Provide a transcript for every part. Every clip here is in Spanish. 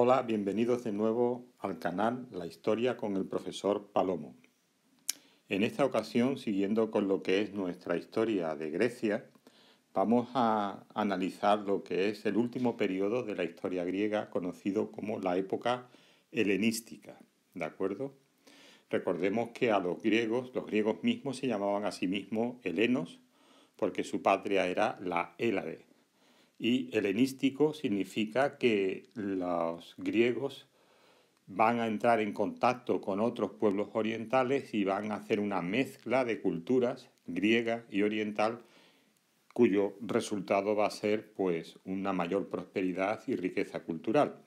Hola, bienvenidos de nuevo al canal La Historia con el profesor Palomo. En esta ocasión, siguiendo con lo que es nuestra historia de Grecia, vamos a analizar lo que es el último periodo de la historia griega, conocido como la época helenística, ¿de acuerdo? Recordemos que a los griegos mismos se llamaban a sí mismos helenos, porque su patria era la Hélade. Y helenístico significa que los griegos van a entrar en contacto con otros pueblos orientales y van a hacer una mezcla de culturas griega y oriental, cuyo resultado va a ser pues una mayor prosperidad y riqueza cultural.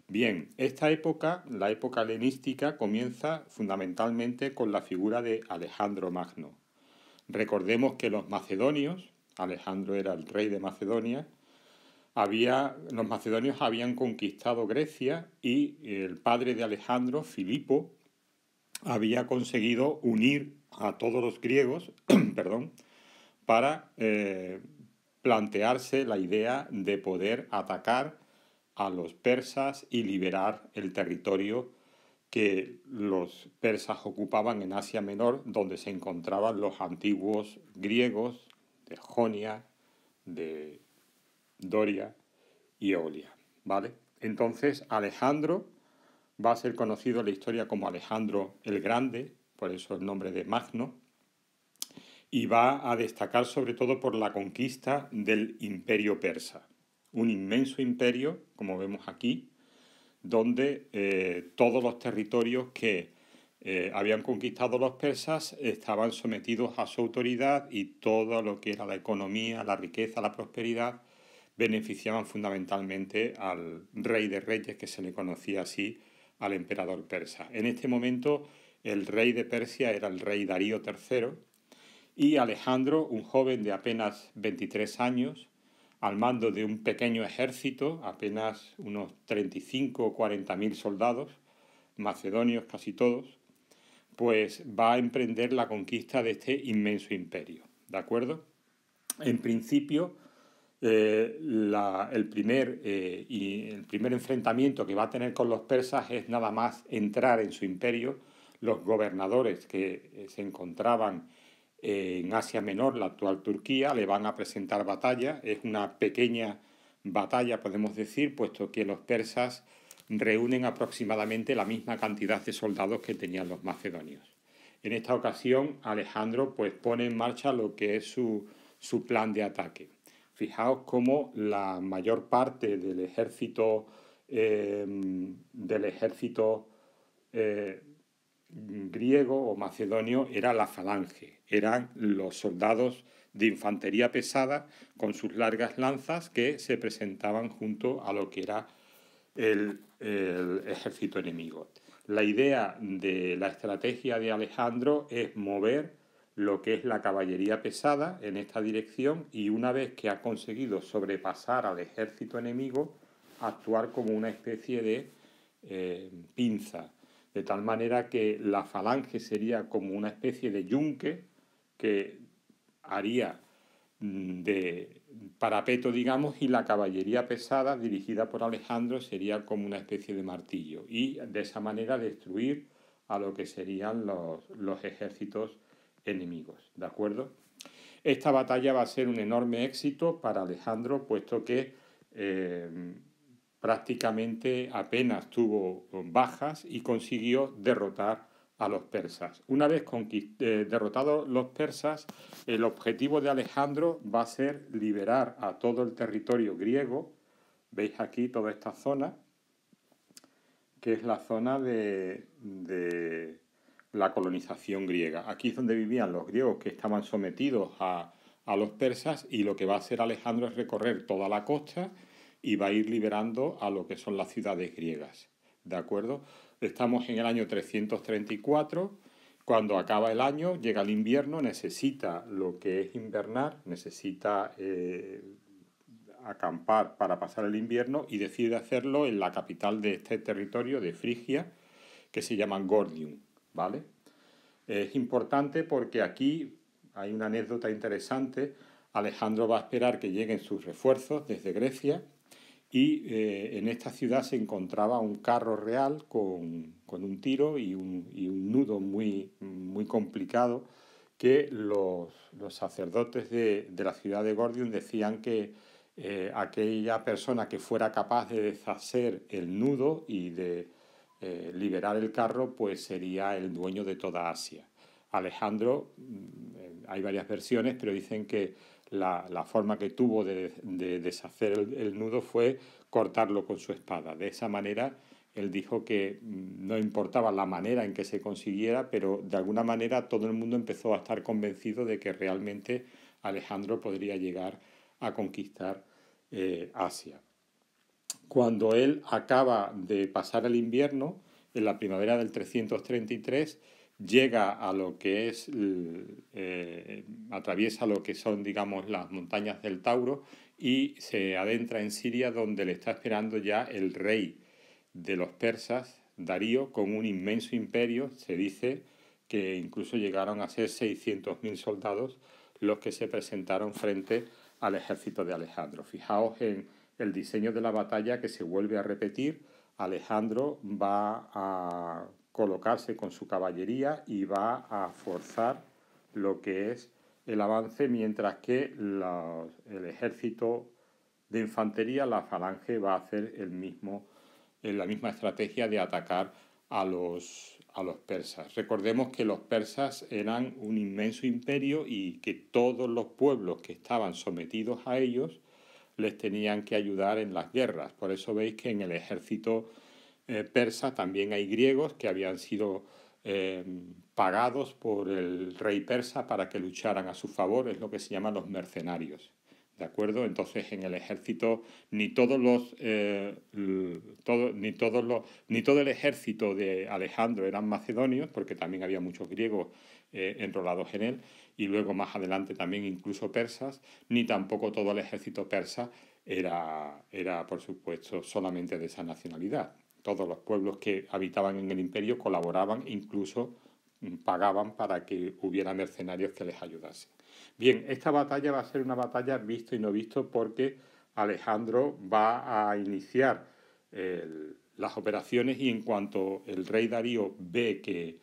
Bien, esta época, la época helenística, comienza fundamentalmente con la figura de Alejandro Magno. Recordemos que los macedonios, Alejandro era el rey de Macedonia, los macedonios habían conquistado Grecia y el padre de Alejandro, Filipo, había conseguido unir a todos los griegos perdón, para plantearse la idea de poder atacar a los persas y liberar el territorio que los persas ocupaban en Asia Menor, donde se encontraban los antiguos griegos de Jonia, de Doria y Eolia, ¿vale? Entonces Alejandro va a ser conocido en la historia como Alejandro el Grande, por eso el nombre de Magno, y va a destacar sobre todo por la conquista del imperio persa, un inmenso imperio, como vemos aquí, donde todos los territorios que habían conquistado los persas estaban sometidos a su autoridad y todo lo que era la economía, la riqueza, la prosperidad beneficiaban fundamentalmente al rey de reyes, que se le conocía así al emperador persa. En este momento el rey de Persia era el rey Darío III y Alejandro, un joven de apenas 23 años, al mando de un pequeño ejército, apenas unos 35 o 40.000 soldados, macedonios casi todos, pues va a emprender la conquista de este inmenso imperio, ¿de acuerdo? En principio, el primer enfrentamiento que va a tener con los persas es nada más entrar en su imperio. Los gobernadores que se encontraban en Asia Menor, la actual Turquía, le van a presentar batalla. Es una pequeña batalla, podemos decir, puesto que los persas reúnen aproximadamente la misma cantidad de soldados que tenían los macedonios. En esta ocasión, Alejandro pues pone en marcha lo que es su plan de ataque. Fijaos cómo la mayor parte del ejército griego o macedonio era la falange, eran los soldados de infantería pesada con sus largas lanzas que se presentaban junto a lo que era el ejército enemigo. La idea de la estrategia de Alejandro es mover lo que es la caballería pesada en esta dirección y una vez que ha conseguido sobrepasar al ejército enemigo, actuar como una especie de pinza, de tal manera que la falange sería como una especie de yunque que haría de parapeto, digamos, y la caballería pesada dirigida por Alejandro sería como una especie de martillo y de esa manera destruir a lo que serían los ejércitos enemigos, ¿de acuerdo? Esta batalla va a ser un enorme éxito para Alejandro, puesto que prácticamente apenas tuvo bajas y consiguió derrotar a los persas. Una vez derrotados los persas, el objetivo de Alejandro va a ser liberar a todo el territorio griego. Veis aquí toda esta zona, que es la zona de la colonización griega. Aquí es donde vivían los griegos que estaban sometidos a los persas, y lo que va a hacer Alejandro es recorrer toda la costa y va a ir liberando a lo que son las ciudades griegas, ¿de acuerdo? Estamos en el año 334, cuando acaba el año, llega el invierno, necesita lo que es invernar, necesita acampar para pasar el invierno y decide hacerlo en la capital de este territorio, de Frigia, que se llama Gordium, ¿vale? Es importante porque aquí hay una anécdota interesante. Alejandro va a esperar que lleguen sus refuerzos desde Grecia y en esta ciudad se encontraba un carro real con un tiro y un nudo muy complicado que los sacerdotes de la ciudad de Gordium decían que aquella persona que fuera capaz de deshacer el nudo y de liberar el carro, pues sería el dueño de toda Asia. Alejandro, hay varias versiones, pero dicen que la forma que tuvo de deshacer el nudo fue cortarlo con su espada. De esa manera, él dijo que no importaba la manera en que se consiguiera, pero de alguna manera todo el mundo empezó a estar convencido de que realmente Alejandro podría llegar a conquistar Asia. Cuando él acaba de pasar el invierno, en la primavera del 333, llega a lo que es, atraviesa lo que son, digamos, las montañas del Tauro y se adentra en Siria, donde le está esperando ya el rey de los persas, Darío, con un inmenso imperio. Se dice que incluso llegaron a ser 600.000 soldados los que se presentaron frente al ejército de Alejandro. Fijaos en el diseño de la batalla que se vuelve a repetir. Alejandro va a colocarse con su caballería y va a forzar lo que es el avance, mientras que el ejército de infantería, la falange, va a hacer la misma estrategia de atacar a los persas. Recordemos que los persas eran un inmenso imperio y que todos los pueblos que estaban sometidos a ellos les tenían que ayudar en las guerras. Por eso veis que en el ejército persa también hay griegos que habían sido pagados por el rey persa para que lucharan a su favor. Es lo que se llaman los mercenarios. ¿De acuerdo? Entonces en el ejército ni todo el ejército de Alejandro eran macedonios, porque también había muchos griegos enrolados en él, y luego más adelante también incluso persas, ni tampoco todo el ejército persa era por supuesto solamente de esa nacionalidad. Todos los pueblos que habitaban en el imperio colaboraban, incluso pagaban para que hubiera mercenarios que les ayudasen. Bien, esta batalla va a ser una batalla visto y no visto, porque Alejandro va a iniciar las operaciones, y en cuanto el rey Darío ve que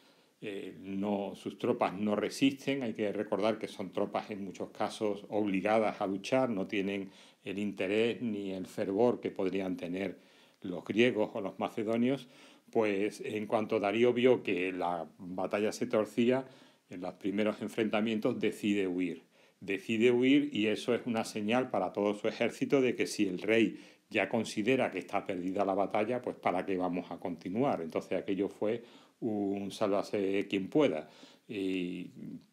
sus tropas no resisten, hay que recordar que son tropas en muchos casos obligadas a luchar, no tienen el interés ni el fervor que podrían tener los griegos o los macedonios, pues en cuanto Darío vio que la batalla se torcía, en los primeros enfrentamientos decide huir. Y eso es una señal para todo su ejército de que si el rey ya considera que está perdida la batalla, pues ¿para qué vamos a continuar? Entonces aquello fue un sálvase quien pueda. Y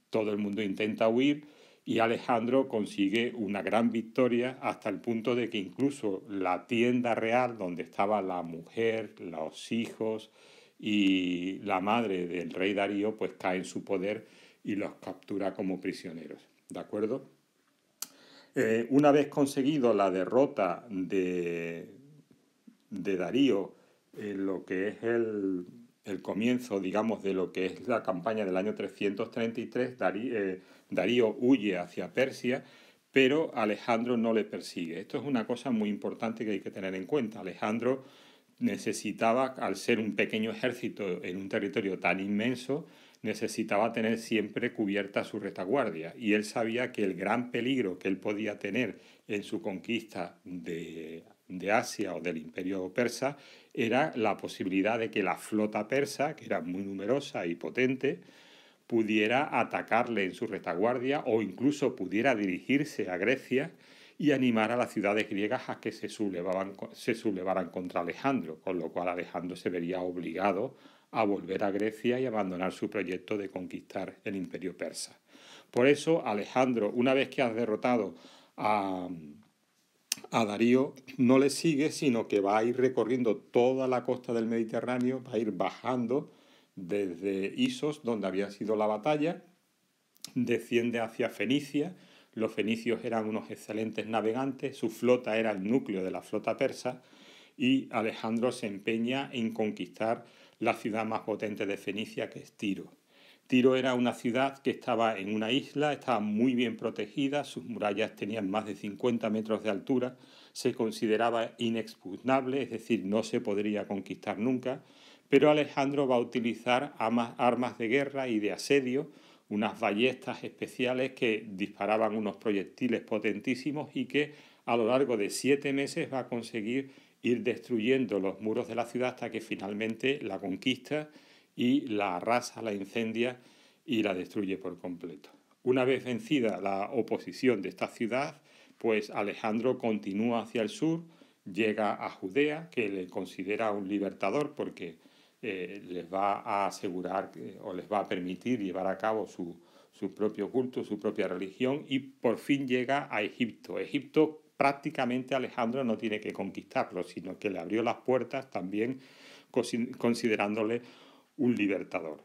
todo el mundo intenta huir y Alejandro consigue una gran victoria, hasta el punto de que incluso la tienda real donde estaba la mujer, los hijos y la madre del rey Darío, pues cae en su poder y los captura como prisioneros. ¿De acuerdo? Una vez conseguido la derrota de Darío en lo que es el comienzo, digamos, de lo que es la campaña del año 333, Darío huye hacia Persia, pero Alejandro no le persigue. Esto es una cosa muy importante que hay que tener en cuenta. Alejandro necesitaba, al ser un pequeño ejército en un territorio tan inmenso, necesitaba tener siempre cubierta su retaguardia, y él sabía que el gran peligro que él podía tener en su conquista de Asia o del imperio persa era la posibilidad de que la flota persa, que era muy numerosa y potente, pudiera atacarle en su retaguardia, o incluso pudiera dirigirse a Grecia y animar a las ciudades griegas a que se sublevaran contra Alejandro, con lo cual Alejandro se vería obligado a volver a Grecia y abandonar su proyecto de conquistar el imperio persa. Por eso Alejandro, una vez que ha derrotado a Darío, no le sigue, sino que va a ir recorriendo toda la costa del Mediterráneo, va a ir bajando desde Isos, donde había sido la batalla, desciende hacia Fenicia. Los fenicios eran unos excelentes navegantes, su flota era el núcleo de la flota persa, y Alejandro se empeña en conquistar la ciudad más potente de Fenicia, que es Tiro. Tiro era una ciudad que estaba en una isla, estaba muy bien protegida, sus murallas tenían más de 50 metros de altura, se consideraba inexpugnable, es decir, no se podría conquistar nunca, pero Alejandro va a utilizar armas de guerra y de asedio, unas ballestas especiales que disparaban unos proyectiles potentísimos y que a lo largo de 7 meses va a conseguir ir destruyendo los muros de la ciudad hasta que finalmente la conquista y la arrasa, la incendia y la destruye por completo. Una vez vencida la oposición de esta ciudad, pues Alejandro continúa hacia el sur, llega a Judea, que le considera un libertador porque les va a asegurar o les va a permitir llevar a cabo su propio culto, su propia religión, y por fin llega a Egipto. Egipto prácticamente Alejandro no tiene que conquistarlo, sino que le abrió las puertas también considerándole un libertador.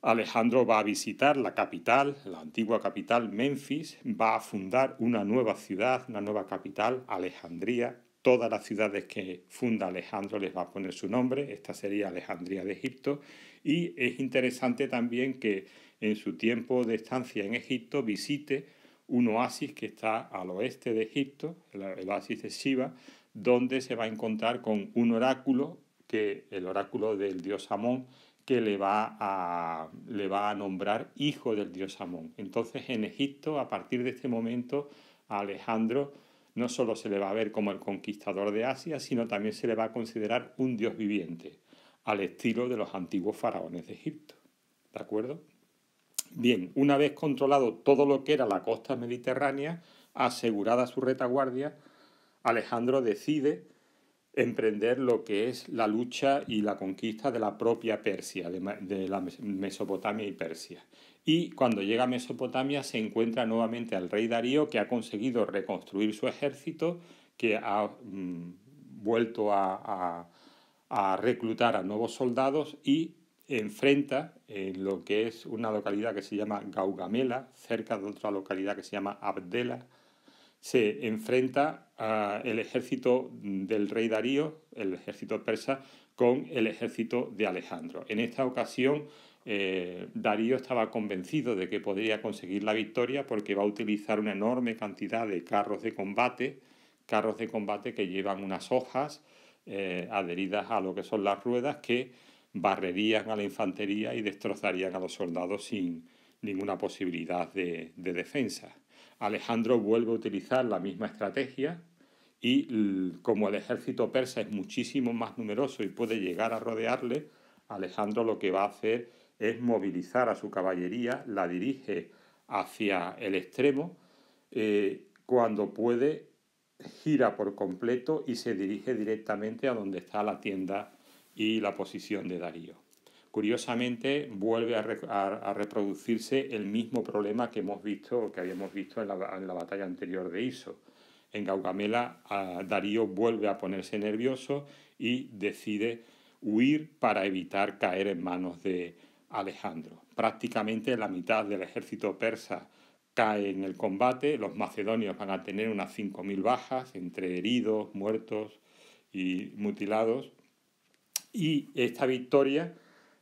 Alejandro va a visitar la capital, la antigua capital, Menfis, va a fundar una nueva ciudad, una nueva capital, Alejandría. Todas las ciudades que funda Alejandro les va a poner su nombre, esta sería Alejandría de Egipto, y es interesante también que en su tiempo de estancia en Egipto visite un oasis que está al oeste de Egipto, el oasis de Shiva, donde se va a encontrar con un oráculo, el oráculo del dios Amón, que le va a nombrar hijo del dios Amón. Entonces en Egipto, a partir de este momento, a Alejandro no solo se le va a ver como el conquistador de Asia, sino también se le va a considerar un dios viviente, al estilo de los antiguos faraones de Egipto. ¿De acuerdo? Bien, una vez controlado todo lo que era la costa mediterránea, asegurada su retaguardia, Alejandro decide emprender lo que es la lucha y la conquista de la propia Persia, de la Mesopotamia y Persia. Y cuando llega a Mesopotamia se encuentra nuevamente al rey Darío, que ha conseguido reconstruir su ejército, que ha vuelto a reclutar a nuevos soldados y enfrenta en lo que es una localidad que se llama Gaugamela, cerca de otra localidad que se llama Abdela, se enfrenta el ejército del rey Darío, el ejército persa, con el ejército de Alejandro. En esta ocasión, Darío estaba convencido de que podría conseguir la victoria porque va a utilizar una enorme cantidad de carros de combate que llevan unas hojas adheridas a lo que son las ruedas que barrerían a la infantería y destrozarían a los soldados sin ninguna posibilidad de defensa. Alejandro vuelve a utilizar la misma estrategia y como el ejército persa es muchísimo más numeroso y puede llegar a rodearle, Alejandro lo que va a hacer es movilizar a su caballería, la dirige hacia el extremo, cuando puede gira por completo y se dirige directamente a donde está la tienda y la posición de Darío. Curiosamente, vuelve a reproducirse el mismo problema que habíamos visto en la batalla anterior de Iso. En Gaugamela, Darío vuelve a ponerse nervioso y decide huir para evitar caer en manos de Alejandro. Prácticamente la mitad del ejército persa cae en el combate, los macedonios van a tener unas 5.000 bajas, entre heridos, muertos y mutilados, y esta victoria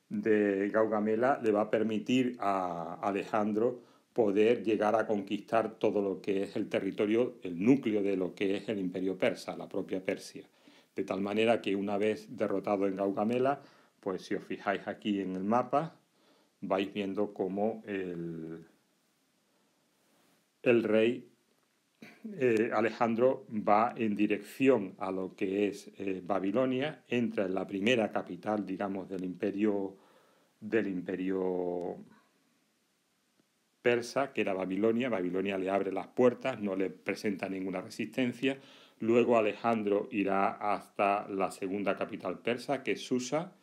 de Gaugamela le va a permitir a Alejandro poder llegar a conquistar todo lo que es el territorio, el núcleo de lo que es el imperio persa, la propia Persia. De tal manera que una vez derrotado en Gaugamela, pues si os fijáis aquí en el mapa, vais viendo cómo el rey Alejandro va en dirección a lo que es Babilonia, entra en la primera capital, digamos, del imperio persa, que era Babilonia. Babilonia le abre las puertas, no le presenta ninguna resistencia. Luego Alejandro irá hasta la segunda capital persa, que es Susa.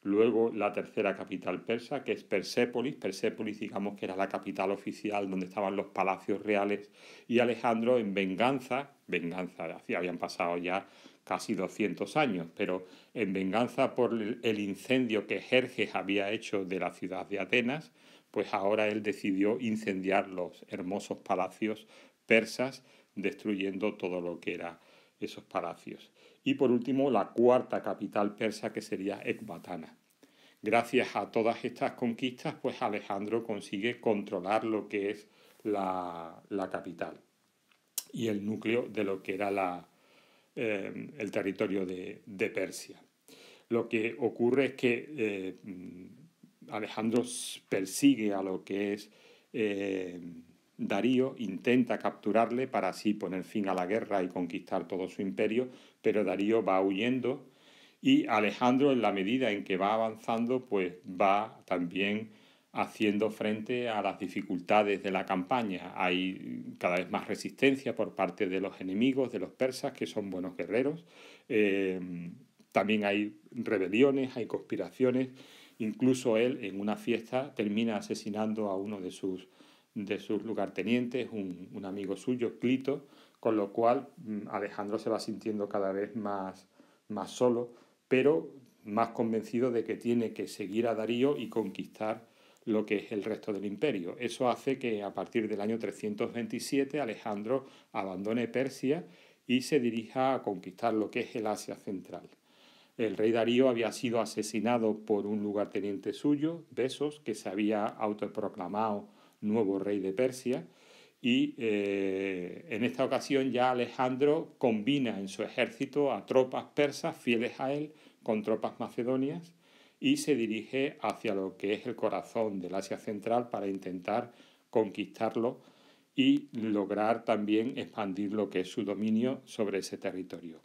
Luego la tercera capital persa, que es Persépolis. Persépolis, digamos que era la capital oficial donde estaban los palacios reales. Y Alejandro, en venganza, habían pasado ya casi 200 años, pero en venganza por el incendio que Jerjes había hecho de la ciudad de Atenas, pues ahora él decidió incendiar los hermosos palacios persas, destruyendo todo lo que era esos palacios. Y por último, la cuarta capital persa, que sería Ecbatana. Gracias a todas estas conquistas, pues Alejandro consigue controlar lo que es la capital y el núcleo de lo que era la el territorio de Persia. Lo que ocurre es que Alejandro persigue a lo que es Darío, intenta capturarle para así poner fin a la guerra y conquistar todo su imperio, pero Darío va huyendo y Alejandro, en la medida en que va avanzando, pues va también haciendo frente a las dificultades de la campaña. Hay cada vez más resistencia por parte de los enemigos, de los persas, que son buenos guerreros. También hay rebeliones, hay conspiraciones. Incluso él, en una fiesta, termina asesinando a uno de sus lugartenientes, un amigo suyo, Clito, con lo cual Alejandro se va sintiendo cada vez más solo, pero más convencido de que tiene que seguir a Darío y conquistar lo que es el resto del imperio. Eso hace que a partir del año 327 Alejandro abandone Persia y se dirija a conquistar lo que es el Asia Central. El rey Darío había sido asesinado por un lugarteniente suyo, Besos, que se había autoproclamado nuevo rey de Persia, y en esta ocasión ya Alejandro combina en su ejército a tropas persas fieles a él con tropas macedonias y se dirige hacia lo que es el corazón del Asia Central para intentar conquistarlo y lograr también expandir lo que es su dominio sobre ese territorio.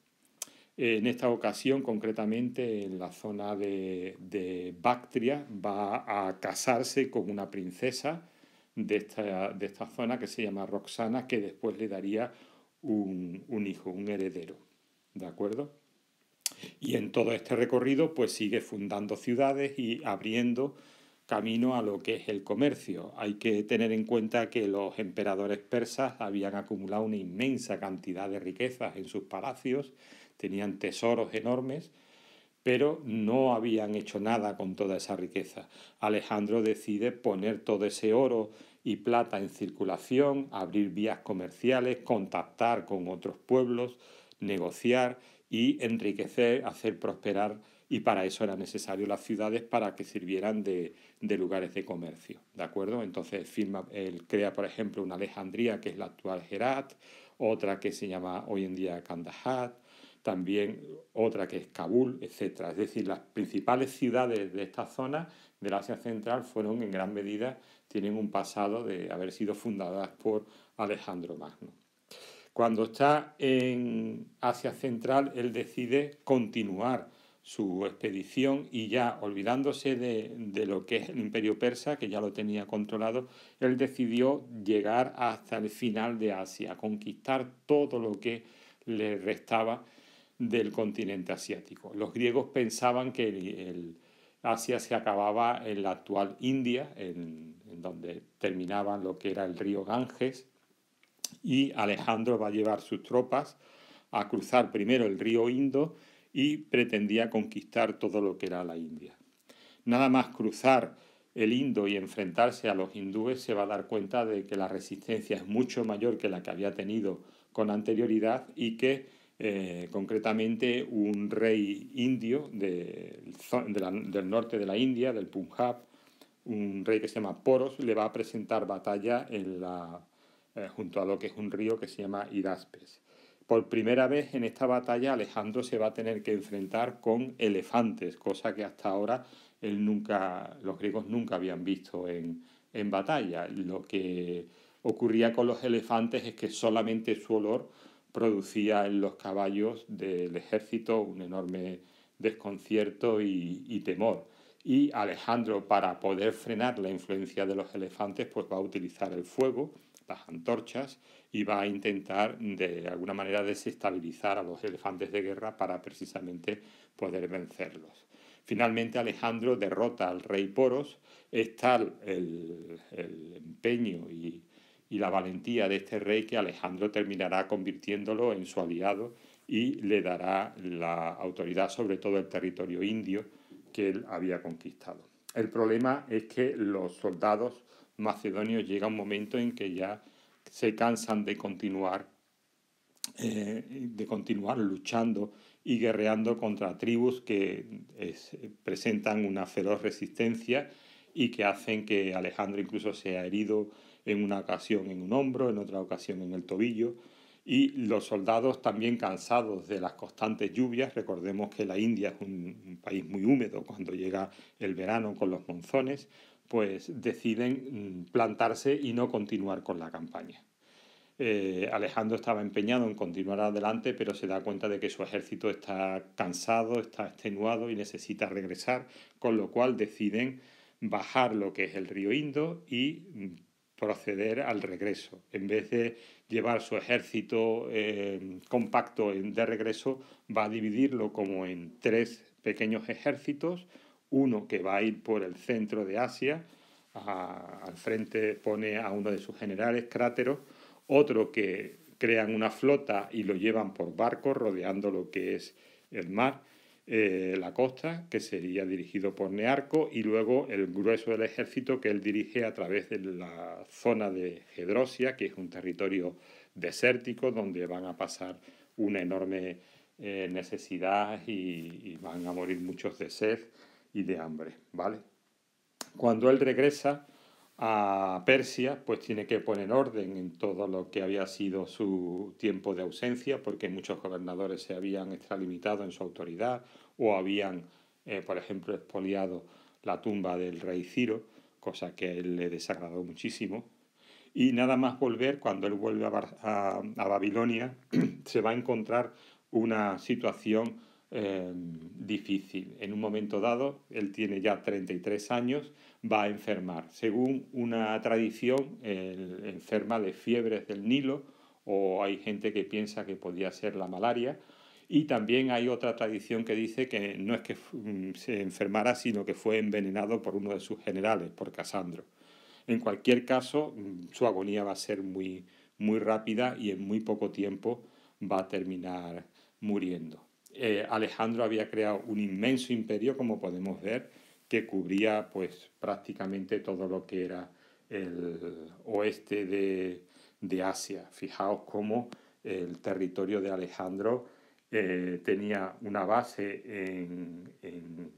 En esta ocasión, concretamente en la zona de Bactria, va a casarse con una princesa de esta zona que se llama Roxana, que después le daría un hijo, un heredero. ¿De acuerdo? Y en todo este recorrido pues sigue fundando ciudades y abriendo camino a lo que es el comercio. Hay que tener en cuenta que los emperadores persas habían acumulado una inmensa cantidad de riquezas en sus palacios, tenían tesoros enormes, pero no habían hecho nada con toda esa riqueza. Alejandro decide poner todo ese oro y plata en circulación, abrir vías comerciales, contactar con otros pueblos, negociar y enriquecer, hacer prosperar, y para eso eran necesarias las ciudades para que sirvieran de lugares de comercio, ¿de acuerdo? Entonces él crea, por ejemplo, una Alejandría, que es la actual Herat, otra que se llama hoy en día Kandahar, también otra que es Kabul, etc. Es decir, las principales ciudades de esta zona del Asia Central fueron en gran medida, tienen un pasado de haber sido fundadas por Alejandro Magno. Cuando está en Asia Central, él decide continuar su expedición y ya olvidándose de lo que es el imperio persa, que ya lo tenía controlado, él decidió llegar hasta el final de Asia, conquistar todo lo que le restaba del continente asiático. Los griegos pensaban que Asia se acababa en la actual India, en donde terminaba lo que era el río Ganges, y Alejandro va a llevar sus tropas a cruzar primero el río Indo y pretendía conquistar todo lo que era la India. Nada más cruzar el Indo y enfrentarse a los hindúes se va a dar cuenta de que la resistencia es mucho mayor que la que había tenido con anterioridad y que concretamente un rey indio del norte de la India, del Punjab, un rey que se llama Poros, le va a presentar batalla junto a lo que es un río que se llama Hidaspes. Por primera vez en esta batalla Alejandro se va a tener que enfrentar con elefantes, cosa que hasta ahora los griegos nunca habían visto en batalla. Lo que ocurría con los elefantes es que solamente su olor producía en los caballos del ejército un enorme desconcierto y temor. Y Alejandro, para poder frenar la influencia de los elefantes, pues va a utilizar el fuego, las antorchas, y va a intentar de alguna manera desestabilizar a los elefantes de guerra para precisamente poder vencerlos. Finalmente Alejandro derrota al rey Poros. Es tal el empeño y la valentía de este rey que Alejandro terminará convirtiéndolo en su aliado y le dará la autoridad sobre todo el territorio indio que él había conquistado. El problema es que los soldados macedonios llega un momento en que ya se cansan de continuar luchando y guerreando contra tribus que presentan una feroz resistencia y que hacen que Alejandro incluso sea herido en una ocasión en un hombro, en otra ocasión en el tobillo, y los soldados también cansados de las constantes lluvias, recordemos que la India es un país muy húmedo cuando llega el verano con los monzones, pues deciden plantarse y no continuar con la campaña. Alejandro estaba empeñado en continuar adelante, pero se da cuenta de que su ejército está cansado, está extenuado y necesita regresar, con lo cual deciden bajar lo que es el río Indo y proceder al regreso. En vez de llevar su ejército compacto de regreso, va a dividirlo como en tres pequeños ejércitos, uno que va a ir por el centro de Asia, al frente pone a uno de sus generales, Cráteros, otro que crean una flota y lo llevan por barco rodeando lo que es el mar, la costa, que sería dirigido por Nearco, y luego el grueso del ejército que él dirige a través de la zona de Gedrosia, que es un territorio desértico donde van a pasar una enorme necesidad y van a morir muchos de sed y de hambre, ¿vale? Cuando él regresa a Persia, pues tiene que poner orden en todo lo que había sido su tiempo de ausencia, porque muchos gobernadores se habían extralimitado en su autoridad o habían, por ejemplo, expoliado la tumba del rey Ciro, cosa que a él le desagradó muchísimo. Y nada más volver, cuando él vuelve a Babilonia, se va a encontrar una situación difícil. En un momento dado, él tiene ya 33 años, va a enfermar. Según una tradición, él enferma de fiebres del Nilo, o hay gente que piensa que podía ser la malaria. Y también hay otra tradición que dice que no es que se enfermara, sino que fue envenenado por uno de sus generales, por Casandro. En cualquier caso, su agonía va a ser muy rápida y en muy poco tiempo va a terminar muriendo. Alejandro había creado un inmenso imperio, como podemos ver, que cubría pues prácticamente todo lo que era el oeste de Asia. Fijaos cómo el territorio de Alejandro tenía una base en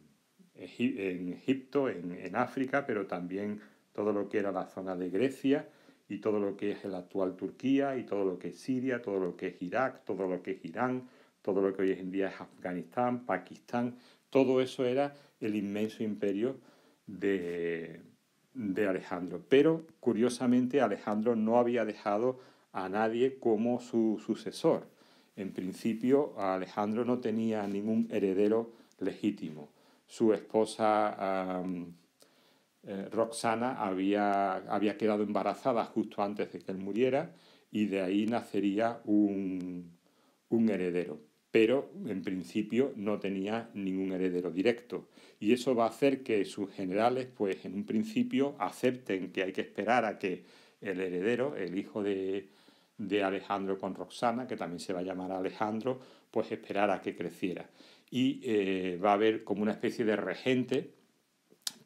Egipto, en África, pero también todo lo que era la zona de Grecia y todo lo que es la actual Turquía y todo lo que es Siria, todo lo que es Irak, todo lo que es Irán, todo lo que hoy en día es Afganistán, Pakistán, todo eso era el inmenso imperio de Alejandro. Pero curiosamente Alejandro no había dejado a nadie como su sucesor. En principio Alejandro no tenía ningún heredero legítimo. Su esposa Roxana había quedado embarazada justo antes de que él muriera y de ahí nacería un heredero. Pero en principio no tenía ningún heredero directo. Y eso va a hacer que sus generales, pues en un principio, acepten que hay que esperar a que el heredero, el hijo de Alejandro con Roxana, que también se va a llamar Alejandro, pues esperar a que creciera. Y va a haber como una especie de regente.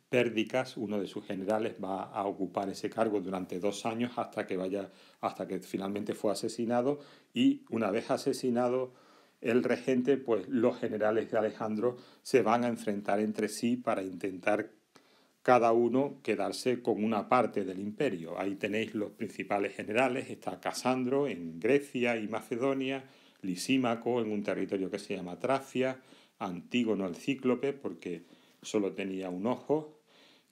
Pérdicas, uno de sus generales, va a ocupar ese cargo durante 2 años hasta que finalmente fue asesinado, y una vez asesinado el regente, pues los generales de Alejandro se van a enfrentar entre sí para intentar cada uno quedarse con una parte del imperio. Ahí tenéis los principales generales, está Casandro en Grecia y Macedonia, Lisímaco en un territorio que se llama Tracia, Antígono el Cíclope, porque solo tenía un ojo,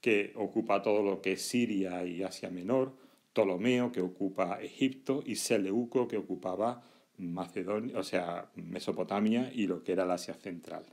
que ocupa todo lo que es Siria y Asia Menor, Ptolomeo, que ocupa Egipto, y Seleuco, que ocupaba Macedonia, o sea, Mesopotamia y lo que era la Asia Central.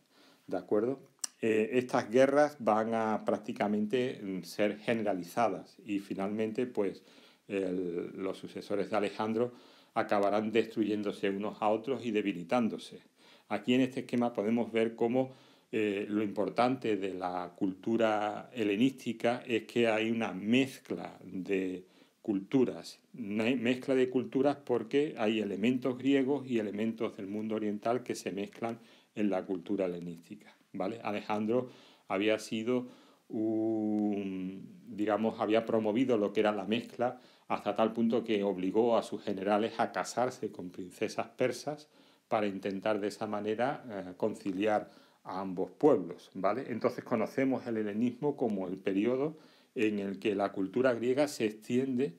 ¿De acuerdo? Estas guerras van a prácticamente ser generalizadas y finalmente pues los sucesores de Alejandro acabarán destruyéndose unos a otros y debilitándose. Aquí en este esquema podemos ver cómo lo importante de la cultura helenística es que hay una mezcla de culturas, una mezcla de culturas porque hay elementos griegos y elementos del mundo oriental que se mezclan en la cultura helenística, ¿vale? Alejandro había sido digamos, había promovido lo que era la mezcla hasta tal punto que obligó a sus generales a casarse con princesas persas para intentar de esa manera conciliar a ambos pueblos, ¿vale? Entonces conocemos el helenismo como el periodo en el que la cultura griega se extiende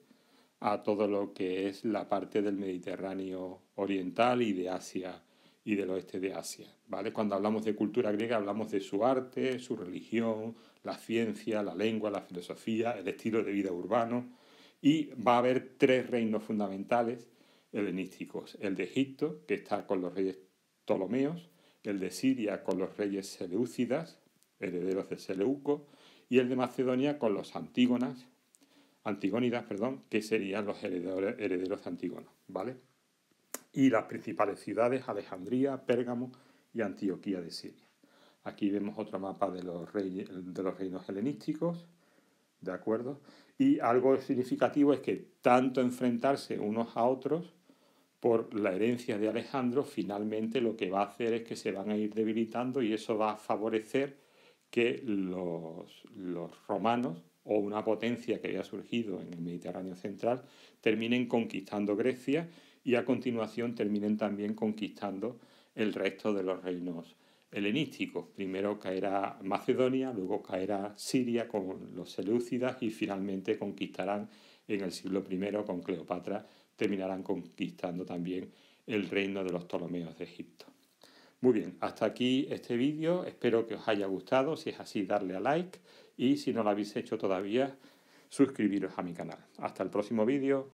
a todo lo que es la parte del Mediterráneo oriental y de Asia y del oeste de Asia, ¿vale? Cuando hablamos de cultura griega hablamos de su arte, su religión, la ciencia, la lengua, la filosofía, el estilo de vida urbano, y va a haber tres reinos fundamentales helenísticos: el de Egipto, que está con los reyes Ptolomeos, el de Siria con los reyes seleucidas, herederos de Seleuco, y el de Macedonia con los Antígónidas, que serían los herederos de Antígono, ¿vale? Y las principales ciudades: Alejandría, Pérgamo y Antioquía de Siria. Aquí vemos otro mapa de los reinos helenísticos, ¿de acuerdo? Y algo significativo es que tanto enfrentarse unos a otros por la herencia de Alejandro, finalmente lo que va a hacer es que se van a ir debilitando, y eso va a favorecer que los romanos, o una potencia que había surgido en el Mediterráneo central, terminen conquistando Grecia y a continuación terminen también conquistando el resto de los reinos helenísticos. Primero caerá Macedonia, luego caerá Siria con los seleucidas y finalmente conquistarán en el siglo I con Cleopatra, terminarán conquistando también el reino de los Ptolomeos de Egipto. Muy bien, hasta aquí este vídeo, espero que os haya gustado. Si es así, darle a like, y si no lo habéis hecho todavía, suscribiros a mi canal. Hasta el próximo vídeo.